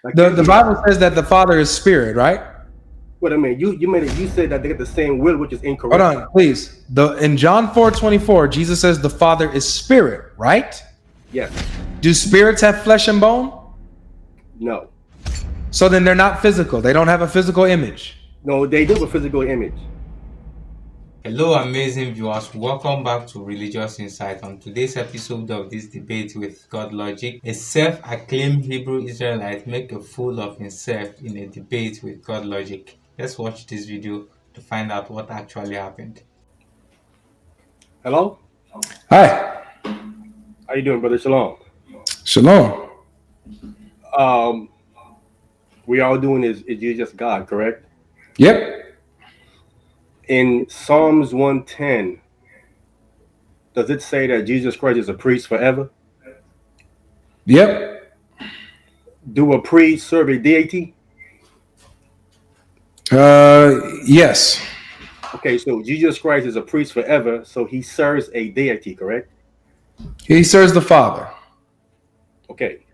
Like The Bible says that the Father is spirit, right? what I mean, you made it. You said that they get the same will, which is Hold incorrect. on, please. In John 4:24, Jesus says the Father is spirit, right? Yes. Do spirits have flesh and bone? No. So then they're not physical. They don't have a physical image. No, they do have a physical image. Hello, amazing viewers. Welcome back to Religious Insight. On today's episode of this debate with Godlogic, a self-acclaimed Hebrew Israelite make a fool of himself in a debate with Godlogic. Let's watch this video to find out what actually happened. Hello. Hi. How you doing, brother? Shalom. Shalom. Um, we all doing is Jesus God, correct? Yep. In Psalms 110, does it say that Jesus Christ is a priest forever? Yep. Do a priest serve a deity? Yes. Okay, so Jesus Christ is a priest forever, so he serves a deity, correct? He serves the Father. Okay.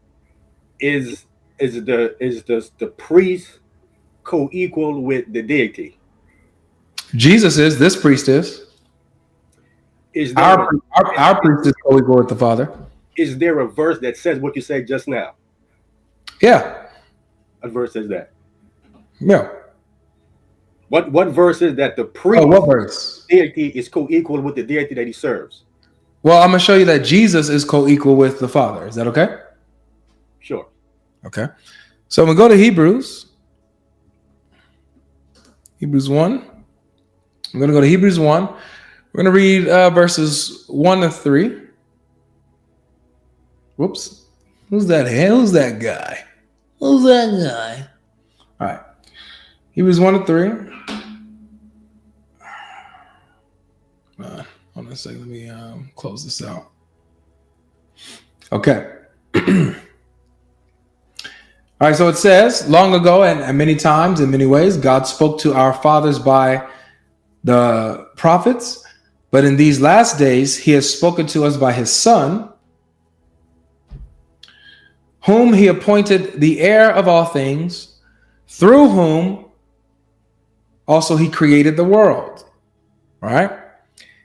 Is the priest co-equal with the deity? Jesus is. This priest is. Is there Our priest is co-equal with the Father. is there a verse that says what you said just now? Yeah. What verse says that? Yeah. What verse is that the priest what verse? deity is co-equal with the deity that he serves? Well, I'm going to show you that Jesus is co-equal with the Father. Is that okay? Sure. Okay. So I'm going to go to Hebrews. Hebrews 1. I'm going to go to Hebrews 1. We're going to read verses 1 to 3. Whoops. Who's that? Who's that guy? Who's that guy? All right. Hebrews 1 to 3. Hold on a second. Let me close this out. Okay. All right, so it says, long ago and many times, in many ways, God spoke to our fathers by the prophets, but in these last days, he has spoken to us by his Son, whom he appointed the heir of all things, through whom also he created the world. All right?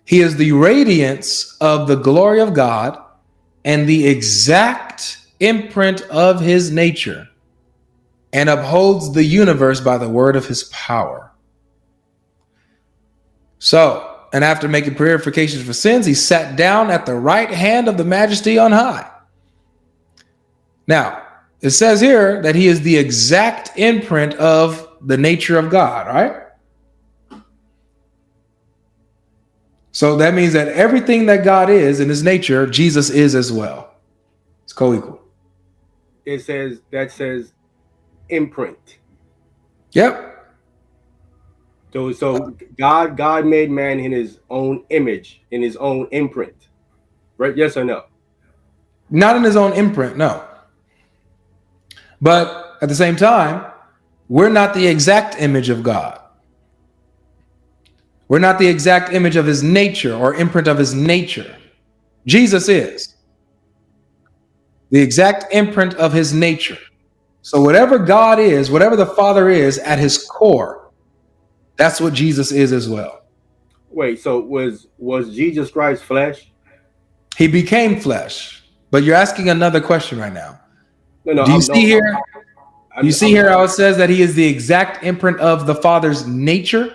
He is the radiance of the glory of God and the exact imprint of his nature, and upholds the universe by the word of his power. So, and after making purifications for sins, he sat down at the right hand of the majesty on high. Now, it says here that he is the exact imprint of the nature of God, right? So that means that everything that God is in his nature, Jesus is as well. It's co-equal. It says imprint. Yep. So God made man in his own image, in his own imprint. Right? Yes or no? Not in his own imprint, no. But at the same time, we're not the exact image of God. We're not the exact image of his nature or imprint of his nature. Jesus is the exact imprint of his nature. So whatever God is, whatever the Father is at his core, that's what Jesus is as well. Wait, so was Jesus Christ flesh? He became flesh. But you're asking another question right now. No. Do you see here? You see here how it says that he is the exact imprint of the Father's nature?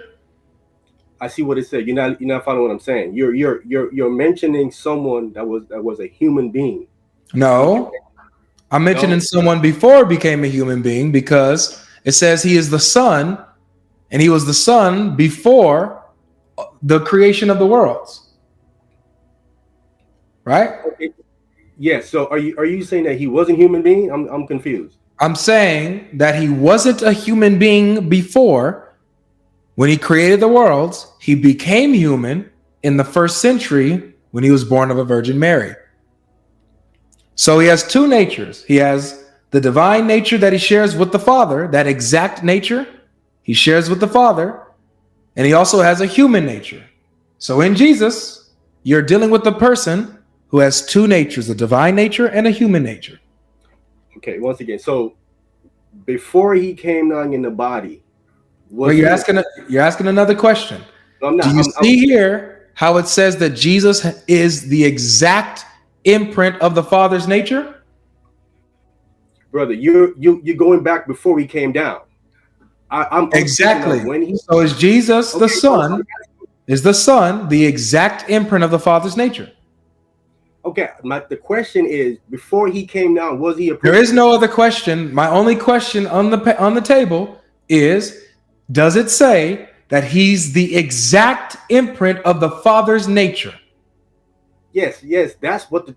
I see what it said. You're not following what I'm saying. You're mentioning someone that was a human being. No. I'm mentioning someone before he became a human being, because it says he is the Son, and he was the Son before the creation of the worlds. Right? Yes. So are you saying that he wasn't a human being? I'm confused. I'm saying that he wasn't a human being before. When he created the worlds, he became human in the first century when he was born of a Virgin Mary. So he has two natures. He has the divine nature that he shares with the Father, that exact nature he shares with the Father, and he also has a human nature. So in Jesus, you're dealing with the person who has two natures, a divine nature and a human nature. Okay, once again, so Before he came down in the body, Well, was he? you're asking another question. No, I'm Do not. you see here how it says that Jesus is the exact imprint of the Father's nature? Brother. You're going back before he came down. I'm speaking of Exactly. when he. So is Jesus the Okay, so Son? Is the Son the exact imprint of the Father's nature? okay. The question is, before he came down, was he a There priest? is no other question. My only question on the table is, does it say that he's the exact imprint of the Father's nature? Yes, yes. That's what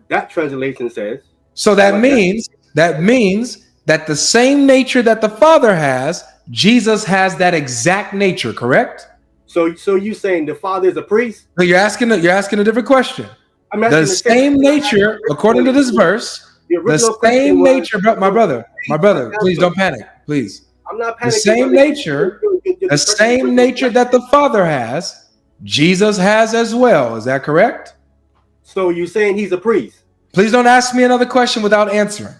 that translation says. So That's that means that the same nature that the Father has, Jesus has that exact nature, correct? so you saying the father is a priest? So you're asking a different question. I'm The asking the same same question I asked nature, the original according to one. this verse, The the original question same was nature, my brother, I please answered. don't panic, please. I'm not The panicking, same brother. nature, You're the disrespecting the same person. nature that the Father has, Jesus has as well. Is that correct? So you saying he's a priest? Please don't ask me another question without answering.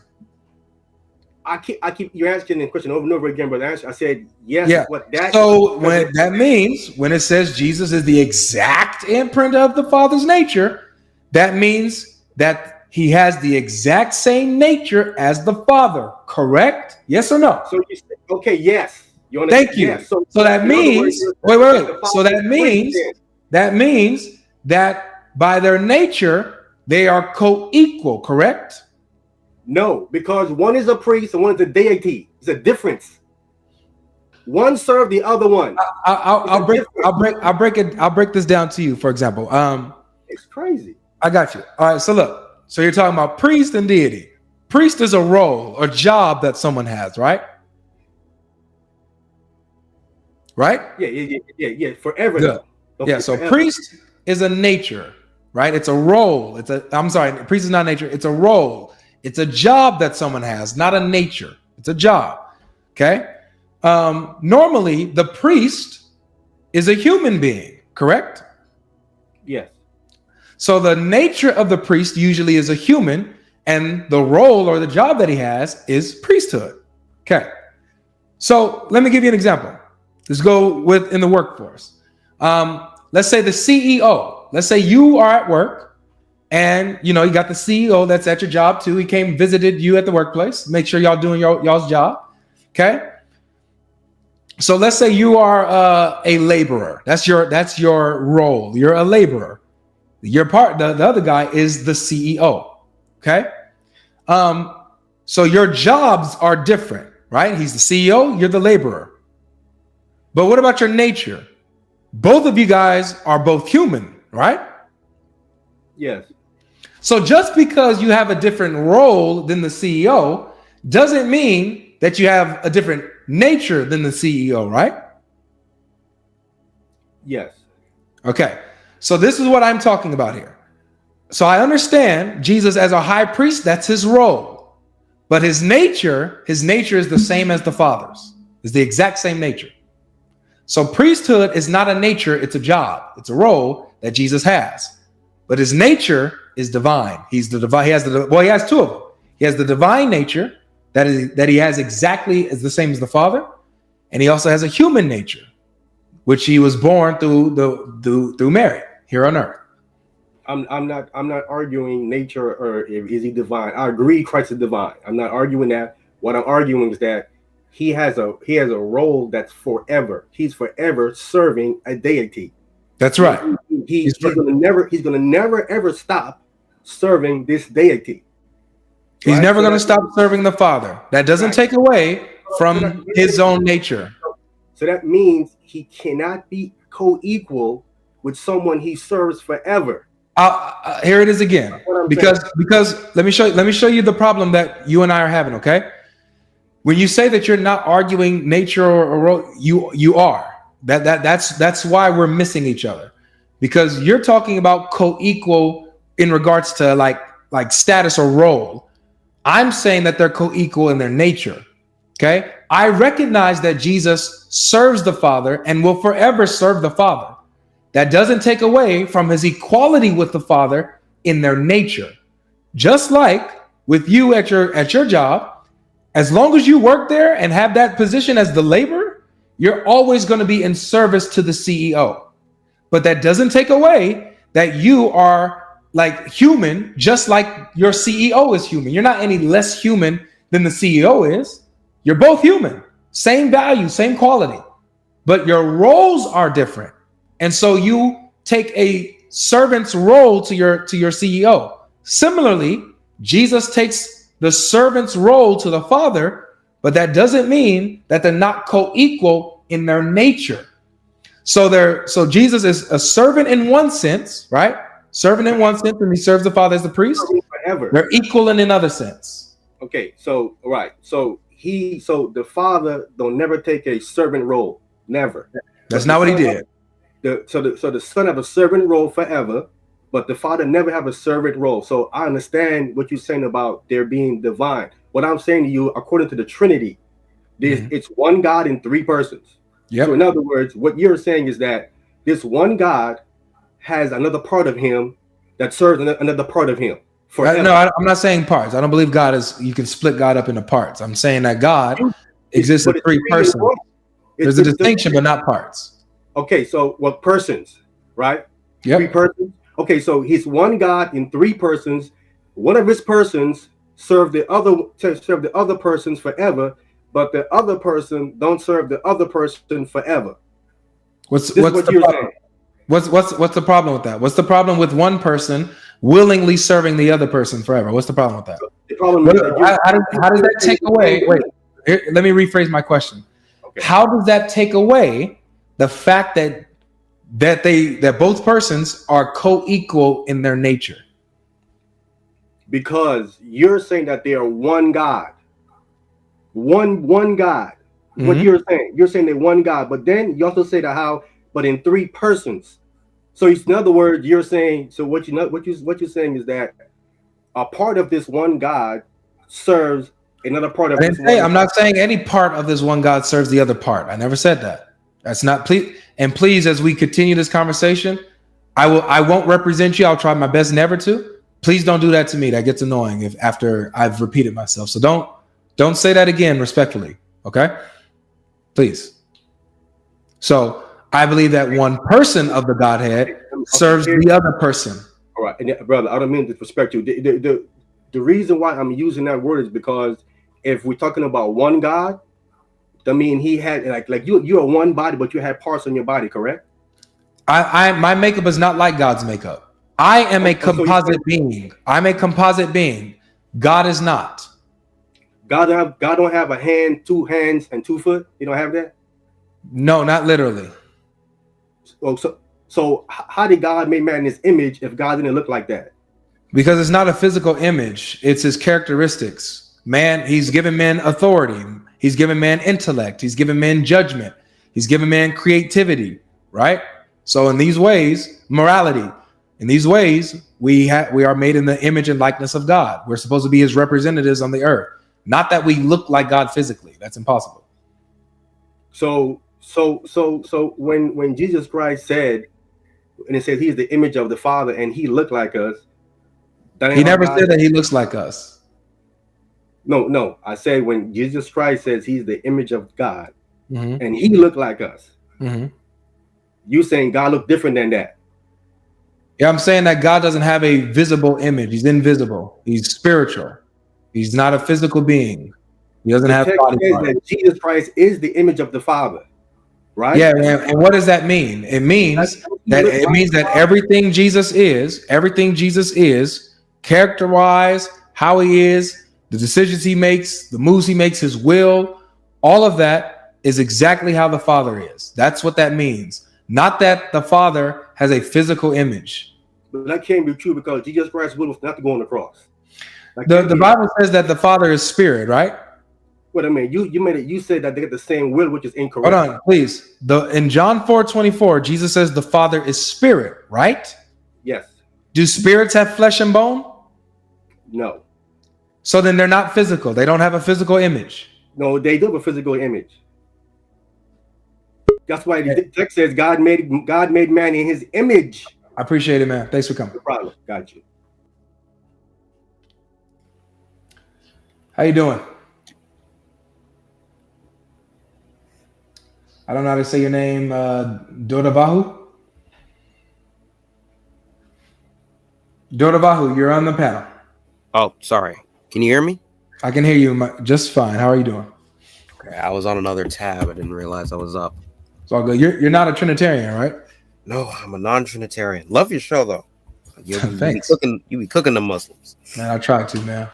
I keep you're asking the question over and over again, but I said yes. Yeah. What that So translation when that means when it says Jesus is the exact imprint of the Father's nature, that means that he has the exact same nature as the Father, correct? Yes or no? So you say, okay, yes. You understand? Thank you. Yes. So So that in other words, means, you're wait, saying wait, that wait. the So father is a priest then. that means that by their nature, they are co-equal, correct? No, because one is a priest and one is a deity. It's a difference. One served the other one. It's a difference. I'll break this down to you, for example. It's crazy. I got you. All right, so look. So you're talking about priest and deity. Priest is a role or job that someone has, right? Right? Yeah. Forever Good. though. Don't Yeah, forget so forever. priest is a nature, right? It's a role. I'm sorry, priest is not nature. It's a role. It's a job that someone has, not a nature. It's a job. Okay. Normally, the priest is a human being, correct? Yes. So the nature of the priest usually is a human, and the role or the job that he has is priesthood. Okay. So let me give you an example. Let's go with in the workforce. Let's say the CEO. Let's say you are at work, and you got the CEO that's at your job too. He came visited you at the workplace. Make sure y'all doing y'all's job. Okay. So let's say you are a laborer. That's your role. You're a laborer. Your part. The other guy is the CEO. Okay. So your jobs are different, right? He's the CEO. You're the laborer. But what about your nature? Both of you guys are both human, right? Yes. So just because you have a different role than the CEO doesn't mean that you have a different nature than the CEO, right? Yes. Okay. So this is what I'm talking about here. So I understand Jesus as a high priest, that's his role. But his nature is the same as the Father's. It's the exact same nature. So priesthood is not a nature, it's a job. It's a role that Jesus has. But his nature is divine. He's the divine. He has two of them. He has the divine nature that he has exactly as the same as the Father, and he also has a human nature, which he was born through Mary here on earth. I'm not arguing nature or is he divine. I agree Christ is divine. I'm not arguing that. What I'm arguing is that he has a role that's forever. He's forever serving a deity. That's right. He's gonna never ever stop serving this deity. He's Right? never going to stop serving the Father. That doesn't take away from his own nature. So that means he cannot be co-equal with someone he serves forever. Here it is again. Because let me show you the problem that you and I are having. Okay, when you say that you're not arguing nature or you are. That's why we're missing each other, because you're talking about co-equal in regards to like status or role. I'm saying that they're co-equal in their nature. Okay. I recognize that Jesus serves the Father and will forever serve the Father. That doesn't take away from his equality with the Father in their nature. Just like with you at your job, As long as you work there and have that position as the laborer, you're always going to be in service to the CEO. But that doesn't take away that you are like human, just like your CEO is human. You're not any less human than the CEO is. You're both human, same value, same quality, but your roles are different. And so you take a servant's role to your CEO. Similarly, Jesus takes the servant's role to the Father, but that doesn't mean that they're not co-equal in their nature. So Jesus is a servant in one sense, right? Servant in one sense, and he serves the Father as the priest. Forever. They're equal in another sense. Okay, so right. So the Father don't never take a servant role. Never. That's not what he did. So the Son have a servant role forever, but the Father never have a servant role. So I understand what you're saying about there being divine. What I'm saying to you, according to the Trinity, it's one God in three persons. Yep. So in other words, what you're saying is that this one God has another part of him that serves another part of him forever. No, I'm not saying parts. I don't believe God is, you can split God up into parts. I'm saying that God exists in three persons. There's a distinction, but not parts. Okay, so what persons, right? Yep. Three persons. Okay, so he's one God in three persons. One of his persons serve the other persons forever, but the other person don't serve the other person forever. What's the problem? What's the problem with that? What's the problem with one person willingly serving the other person forever? What's the problem with that? The problem is how does that take away? Wait, here, let me rephrase my question. Okay. How does that take away the fact that both persons are co-equal in their nature? Because you're saying that they are one God. One God. Mm-hmm. What you're saying they're one God, but then you also say that but in three persons. So in other words, you're saying, so what you're saying is that a part of this one God serves another part of this one God. I'm not saying any part of this one God serves the other part. I never said that. That's not, please, as we continue this conversation, I won't represent you. I'll try my best never to. Please don't do that to me. That gets annoying after I've repeated myself. So don't say that again, respectfully. Okay? Please. So I believe that one person of the Godhead serves the other person. All right, and brother, I don't mean to disrespect you. The reason why I'm using that word is because if we're talking about one God, I mean he had like you are one body, but you had parts on your body, correct? My makeup is not like God's makeup. I am a composite being. I'm a composite being. God is not. God don't have a hand, 2 hands, and 2 foot. You don't have that? No, not literally. Oh, so how did God make man in his image if God didn't look like that? Because it's not a physical image. It's his characteristics. Man, he's given men authority. He's given man intellect. He's given man judgment. He's given man creativity, right? So in these ways, morality. In these ways, we are made in the image and likeness of God. We're supposed to be his representatives on the earth. Not that we look like God physically. That's impossible. So when Jesus Christ said, and it says he's the image of the Father and he looked like us, he never said that he looks like us. No. I said when Jesus Christ says he's the image of God and he looked like us, you saying God looked different than that? Yeah, I'm saying that God doesn't have a visible image. He's invisible. He's spiritual. He's not a physical being. He doesn't have body parts. That Jesus Christ is the image of the Father, right? Yeah, and what does that mean? It means that everything Jesus is, character-wise, how he is, the decisions he makes, the moves he makes, his will, all of that is exactly how the Father is. That's what that means. Not that the Father has a physical image. But that can't be true because Jesus Christ's will was not to go on the cross. The Bible says that the Father is spirit, right? What I mean, you made it. You said that they get the same will, which is incorrect. Hold on, please. In John 4:24, Jesus says the Father is spirit, right? Yes. Do spirits have flesh and bone? No. So then they're not physical. They don't have a physical image. No, they do have a physical image. That's why the text says God made man in his image. I appreciate it, man. Thanks for coming. No problem. Got you. How you doing? I don't know how to say your name. Dodabahu. Dodabahu, you're on the panel. Oh, sorry. Can you hear me? I can hear you just fine. How are you doing? Okay, I was on another tab. I didn't realize I was up. It's all good. You're not a Trinitarian, right? No, I'm a non-Trinitarian. Love your show though. You be Thanks, cooking. You be cooking the Muslims. man. I try to, man.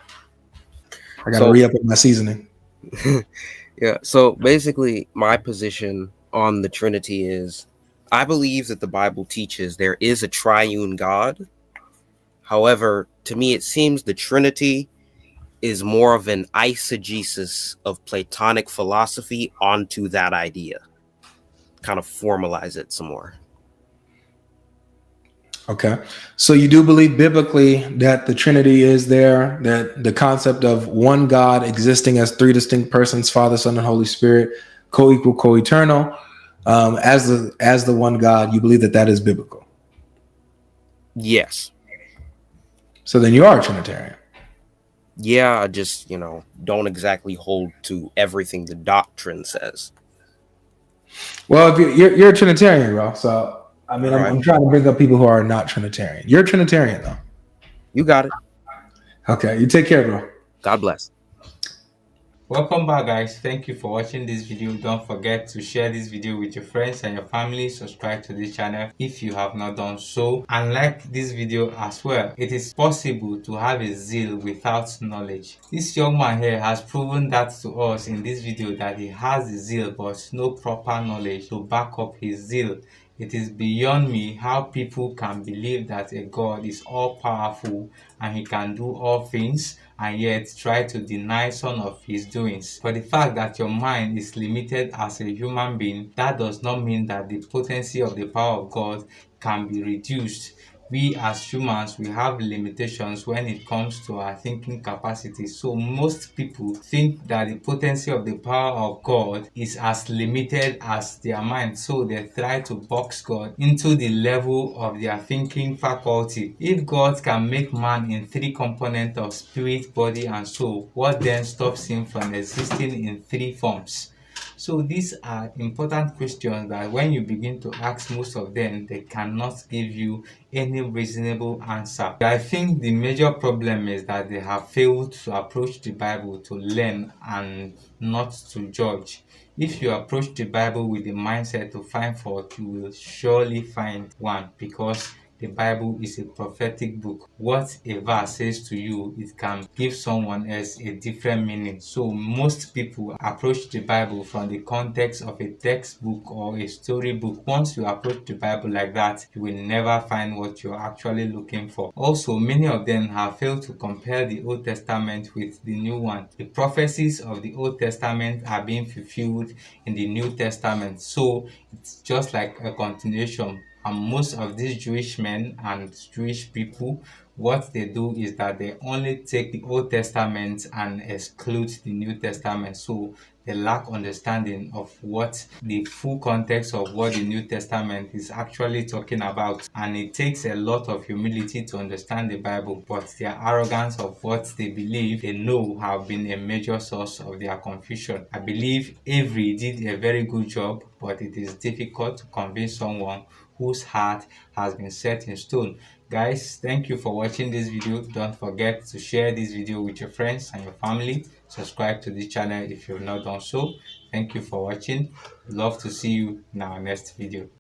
I got to So re up with my seasoning. yeah. So basically, my position on the Trinity is, I believe that the Bible teaches there is a triune God. However, to me, it seems the Trinity is more of an eisegesis of Platonic philosophy onto that idea. Kind of formalize it some more. Okay. So you do believe biblically that the Trinity is there, that the concept of one God existing as three distinct persons, Father, Son, and Holy Spirit, co-equal, co-eternal, as the one God, you believe that that is biblical. Yes. So then you are a Trinitarian. Yeah, I just, don't exactly hold to everything the doctrine says. Well, if you're a Trinitarian, bro. So I mean, All right. I'm trying to bring up people who are not Trinitarian. You're a Trinitarian, though. You got it. Okay. You take care, bro. God bless. Welcome back, guys. Thank you for watching this video. Don't forget to share this video with your friends and your family. Subscribe to this channel if you have not done so, and like this video as well. It is possible to have a zeal without knowledge. This young man here has proven that to us in this video, that he has the zeal but no proper knowledge to back up his zeal. It is beyond me how people can believe that a God is all powerful and he can do all things, and yet try to deny some of his doings. For the fact that your mind is limited as a human being, that does not mean that the potency of the power of God can be reduced. We as humans, we have limitations when it comes to our thinking capacity. So most people think that the potency of the power of God is as limited as their mind. So they try to box God into the level of their thinking faculty. If God can make man in three components of spirit, body, and soul, what then stops him from existing in three forms? So these are important questions that when you begin to ask most of them, they cannot give you any reasonable answer. I think the major problem is that they have failed to approach the Bible to learn and not to judge. If you approach the Bible with the mindset to find fault, you will surely find one, because the Bible is a prophetic book. What a verse says to you, it can give someone else a different meaning. So most people approach the Bible from the context of a textbook or a storybook. Once you approach the Bible like that, you will never find what you're actually looking for. Also, many of them have failed to compare the Old Testament with the New one. The prophecies of the Old Testament are being fulfilled in the New Testament. So it's just like a continuation. And most of these Jewish men and Jewish people, what they do is that they only take the Old Testament and exclude the New Testament. So they lack understanding of what the full context of what the New Testament is actually talking about. And it takes a lot of humility to understand the Bible, but their arrogance of what they believe they know have been a major source of their confusion. I believe Avery did a very good job, but it is difficult to convince someone whose heart has been set in stone. Guys, thank you for watching this video. Don't forget to share this video with your friends and your family. Subscribe to this channel if you've not done so. Thank you for watching. Love to see you in our next video.